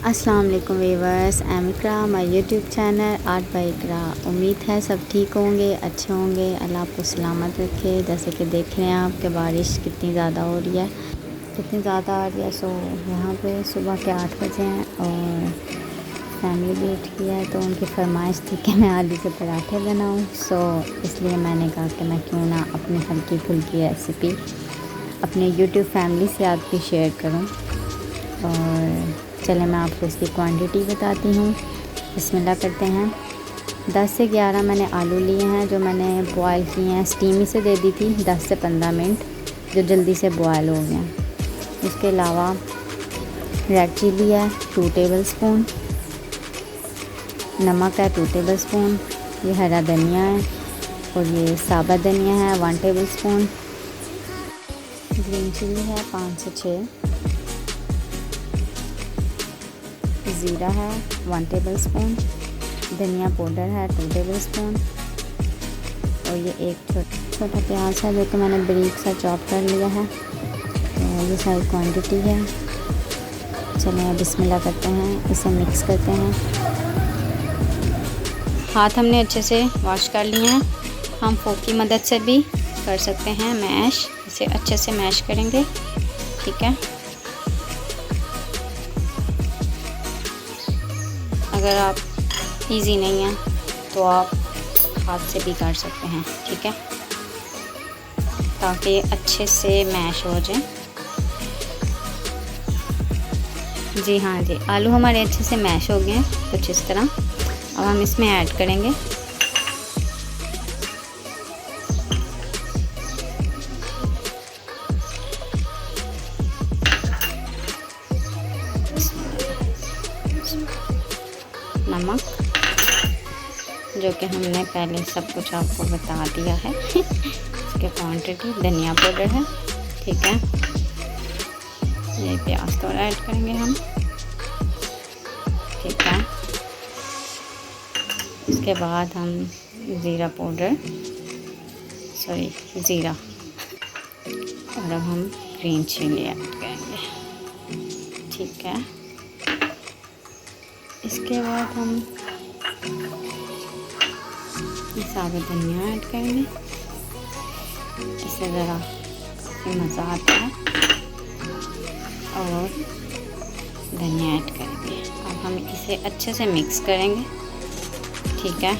अस्सलाम वालेकुम viewers, I am Iqra, my YouTube channel art by Iqra. उम्मीद है सब ठीक होंगे, अच्छे होंगे। अल्लाह आपको सलामत रखे। जैसे कि देख रहे हैं आप कि बारिश कितनी ज़्यादा हो रही है, सो यहाँ पे सुबह के 8 बजे हैं और फैमिली भी उठ गई है। तो उनकी फरमाइश थी कि मैं आलू के पराठे बनाऊँ, सो इसलिए मैंने कहा कि मैं क्यों ना अपनी हल्की फुल्की रेसिपी अपने यूट्यूब फैमिली से आपकी शेयर करूँ। और चले मैं आपको इसकी क्वांटिटी बताती हूँ। बिस्मिल्लाह करते हैं। 10 से 11 मैंने आलू लिए हैं, जो मैंने बॉयल किए हैं। स्टीम से दे दी थी 10 से 15 मिनट, जो जल्दी से बॉयल हो गया। इसके अलावा रेड चिली है 2 टेबल स्पून, नमक है 2 टेबल स्पून, ये हरा धनिया है और ये साबुत धनिया है 1 टेबल स्पून, ग्रीन चिली है 5 से 6, ज़ीरा है 1 टेबल स्पून, धनिया पाउडर है 2 टेबल स्पून और ये एक छोटा प्याज है जो कि मैंने बारीक सा चॉप कर लिया है। तो ये सारी क्वांटिटी है। चलिए बिस्मिल्लाह करते हैं, इसे मिक्स करते हैं। हाथ हमने अच्छे से वॉश कर लिए हैं। हम फोक की मदद से भी कर सकते हैं मैश, इसे अच्छे से मैश करेंगे। ठीक है, अगर आप इजी नहीं है तो आप हाथ से भी कर सकते हैं। ठीक है, ताकि अच्छे से मैश हो जाए। जी हाँ जी, आलू हमारे अच्छे से मैश हो गए हैं कुछ इस तरह। अब हम इसमें ऐड करेंगे नमक, जो कि हमने पहले सब कुछ आपको बता दिया है इसके क्वांटिटी। धनिया पाउडर है। ठीक है, ये प्याज थोड़ा ऐड करेंगे हम। ठीक है, इसके बाद हम ज़ीरा पाउडर, ज़ीरा, और अब हम ग्रीन चिली ऐड करेंगे। ठीक है, इसके बाद हम साबुत धनिया ऐड करेंगे। इससे ज़रा मज़ा आता है। और धनिया ऐड करेंगे। अब हम इसे अच्छे से मिक्स करेंगे। ठीक है,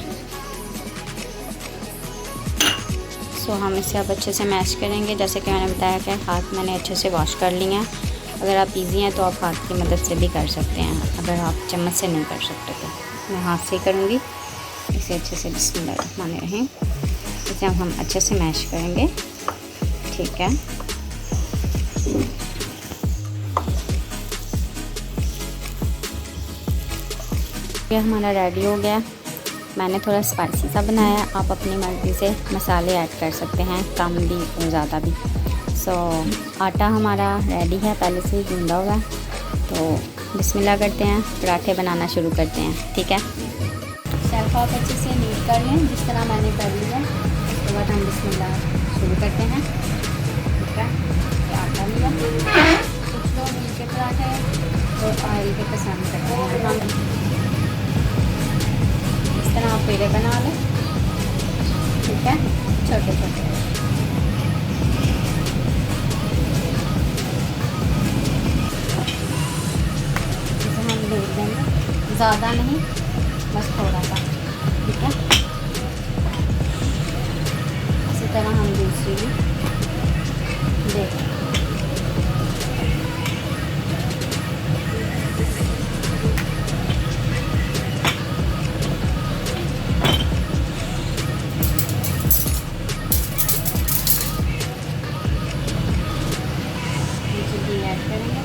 सो हम इसे अब अच्छे से मैश करेंगे। जैसे कि मैंने बताया कि हाथ मैंने अच्छे से वॉश कर लिए हैं। अगर आप इजी हैं तो आप हाथ की मदद से भी कर सकते हैं। अगर आप चम्मच से नहीं कर सकते तो मैं हाथ से ही करूँगी। इसे अच्छे से बिस्मिल्लाहिर्रहमानिर्रहीम, इसे हम अच्छे से मैश करेंगे। ठीक है, ये हमारा रेडी हो गया। मैंने थोड़ा स्पाइसी सा बनाया। आप अपनी मर्ज़ी से मसाले ऐड कर सकते हैं, कम भी और ज़्यादा भी। सो आटा हमारा रेडी है, पहले से ही गूंदा हुआ है। तो बिस्मिल्लाह करते हैं, पराठे बनाना शुरू करते हैं। ठीक है, शेल्फ आप अच्छे से नीट कर लें जिस तरह मैंने कर लिया। उसके बाद हम बिस्मिल्लाह शुरू करते हैं। ठीक है, आटा लिया। कुछ लोग मीठे पराठे और ऑयल के पसंद करते हैं। हम इस तरह आप पेड़े बना लें। ठीक है, छोटे छोटे। इसे हम देख देंगे, ज़्यादा नहीं, बस थोड़ा सा। ठीक है, इसी तरह हम दूसरी भी देखें। घी ऐड करेंगे।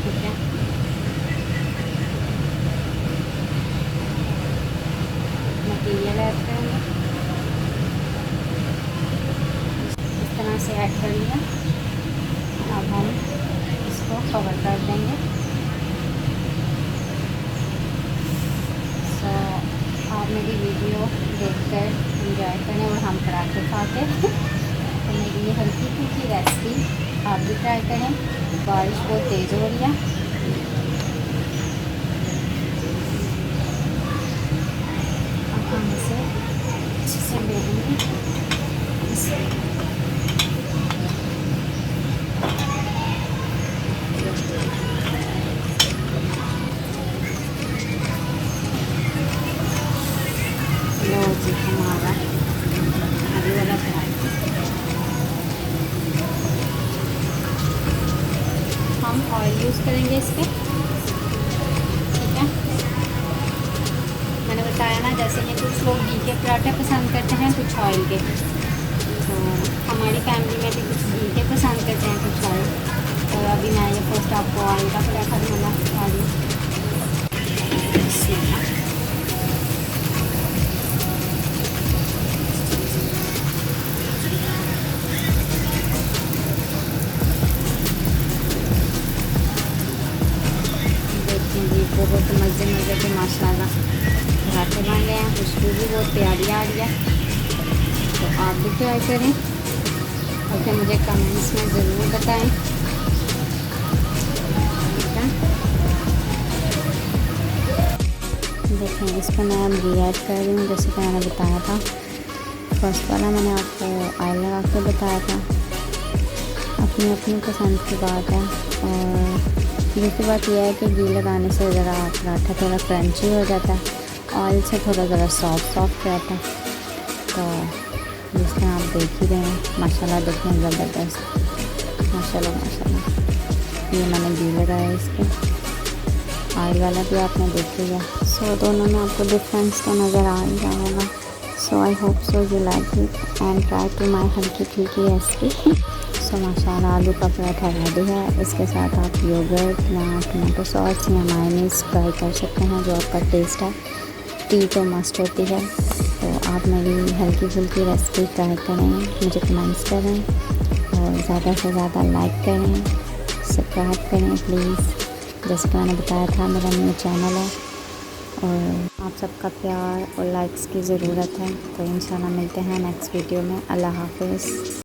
ठीक है, मटीरियल ऐड करेंगे। इस तरह से ऐड कर लिया। अब हम इसको कवर कर देंगे। सो आप मेरी वीडियो देखकर एंजॉय करें और हम पराठे खा के तो मेरी ये हल्की फुल्की रेसिपी आप भी ट्राई करें। बारिश बहुत तेज़ हो रही है बताया ना, जैसे कि कुछ लोग घी के पराठे पसंद करते हैं, कुछ ऑयल के। तो हमारी फैमिली में भी कुछ घी के पसंद करते हैं, कुछ ऑयल। तो अभी मैं ये फर्स्ट आपको ऑयल का पराठा बनाना सिखा रही हूँ। देखिए जी, बहुत मज़े मज़े के माशाल्लाह पराठे बन रहे हैं, खुशबू भी बहुत प्यारी आ रही है। तो आप भी ट्राई करें और फिर मुझे कमेंट्स में ज़रूर बताएं। ठीक है, देखें इसको मैं अब घी ऐड कर रही हूँ, जैसे कि मैंने बताया था। फर्स्ट वाला मैंने आपको ऑयल लगा के बताया था। अपनी अपनी पसंद की बात है। और दूसरी बात यह है कि घी लगाने से ज़रा पराठा थोड़ा क्रंची हो जाता है, ऑयल से थोड़ा ज़रा सॉफ्ट रहता है। तो जिस तरह आप देख ही रहे हैं, माशाल्लाह देखने ज़बरदस्त, माशाल्लाह माशाल्लाह। ये मैंने घी लगाया इस पर, ऑयल वाला भी आपने देख लिया। सो दोनों में आपको डिफरेंस तो नज़र आ ही रहा होगा। So I hope so you like it and try to my हल्की फुल्की रेसिपी। सो माशाल्लाह आलू का पराठा रेडी है। इसके साथ आप योगर्ट या टमाटो सॉस या मायोनीज ट्राई कर सकते हैं, जो आपका टेस्ट है। टी तो मस्ट होती है। तो आप मेरी हल्की फुल्की रेसिपी ट्राई करें, मुझे कमेंट्स करें और ज़्यादा से ज़्यादा लाइक करें, सब्सक्राइब करें प्लीज़। जैसे कि मैंने बताया था, मेरा न्यू चैनल है और आप सबका प्यार और लाइक्स की ज़रूरत है। तो इंशाल्लाह मिलते हैं नेक्स्ट वीडियो में। अल्लाह हाफ़िज़।